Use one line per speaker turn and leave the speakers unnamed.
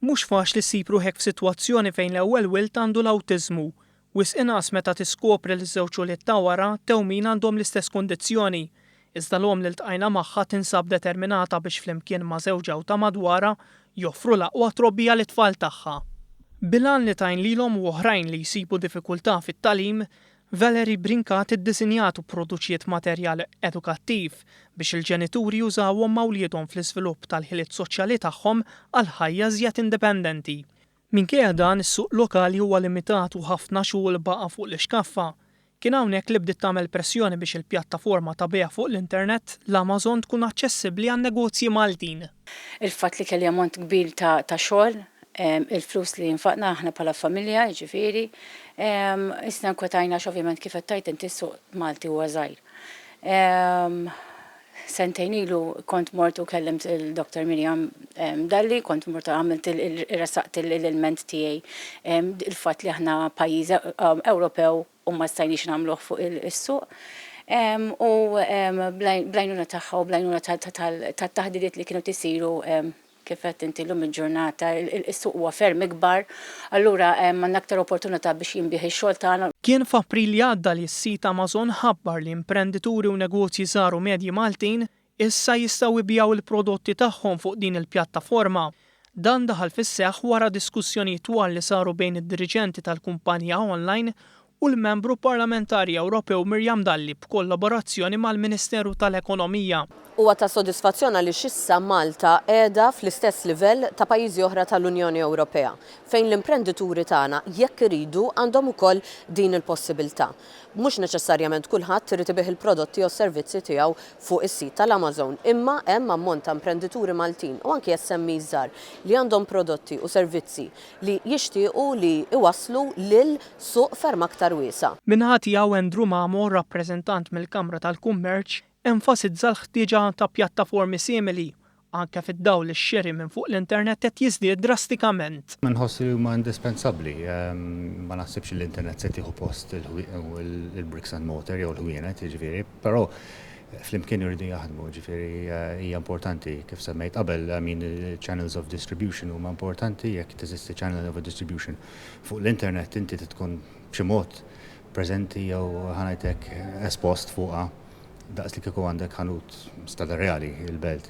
Mhux faċli ssib ruħek f'sitwazzjoni fejn l-ewwel wilt għandu l-awtiżmu, wis inqas meta tiskopri li ż-żewġ ulied ta' wara tewmin għandhom l-istess kundizzjoni. Iżda l-om li ltqajna magħha tinsab determinata biex flimkien ma' żewġa ta' madwara joffru l-aqwa trobbija lit-tfal tagħha. Bilan li tajn lilhom u oħrajn li jsibu diffikultà fit-tagħlim, Valerie Brinkat iddisinjat u pproduċiet materjal edukattiv biex il-ġenituri jużawhom ma' wliedhom fl-iżvilupp tal-ħiliet soċjali tagħhom għal ħajja żjed indipendenti. Minkejja dan is-suq lokali huwa limitat u ħafna xogħol baqa' fuq l-iskaffa. Kien hawnhekk li bdiet tagħmel pressjoni biex il-pjattaforma ta' beja fuq l-internet l-Amazon tkun aċċessibbli għan-negozji Maltin.
Il-fatt li kelli ammont kbir ta' xogħol, il-flus li nfaqna aħna bħala familja, ġifieri, issa nkwetajna ovvjament kif qed tajt inti s-suq Malti huwa żgħir. Sentejn ilu kont mort u kellimt il-Dr. Miriam Dalli, kont mort għamilt irressaqt il-ilment tiegħi il-fatt li aħna pajjiż Ewropew u ma stajniex nagħmluh fuq is-suq. U blajnuna tagħha u blajnuna tat-taħdidiet li kienu tisiru kif qed inti llum il-ġurnata, is-suq huwa ferm ikbar, allura għandna aktar opportunità biex jinbih ix-xogħol tagħna.
Kien f'April li għadda li s-sit Amazon ħabbar li imprendituri u negozji żgħar u medji Maltin issa jistgħu jbijaw il-prodotti tagħhom fuq din il-pjattaforma. Dan daħal fis-seħħ wara diskussjonijiet twal li saru bejn id-diriġenti tal-kumpanija online u l-membru parlamentari Ewropew Miriam Dalli b'kollaborazzjoni mal-Ministeru tal-Ekonomija.
Huwa ta' sodisfazzjon għaliex issa Malta qiegħda fl-istess livell ta' pajjiżi oħra tal-Unjoni Ewropea, fejn l-imprendituri tagħna jekk iridu għandhom ukoll din il-possibilità. Mhux neċessarjament kulħadd irid ibih il-prodotti u s-servizzi tiegħu fuq is-sit tal-Amazon, imma hemm ammont ta' imprendituri Maltin u anke SMEs żgħar li għandhom prodotti u servizzi li jixtiequ li iwasslu lil suq ferm aktar wiesa'.
Minħat tiegħu Andrew Mamo, rappreżentant mill-Kamra tal-Kummerċ, enfasizza l-ħtieġa ta' pjattaformi simili anke fid-dawl ix-xiri minn fuq l-internet qed jiżdied drastikament.
Nħossi li huma indispensabbli, ma naħsibx l-internet se tieħu post il-bricks and mortar jew l-ħwienet, jiġifieri, però flimkien irridu jaħdmu, ġifieri hija importanti kif semmejt qabel, channels of distribution huma importanti, jekk teżisti channel of distribution fuq l-internet inti tkun b'xi mod preżenti jew ħanajtek espost fuqha daqs li kieku għandek ħanut stada reali il-belt.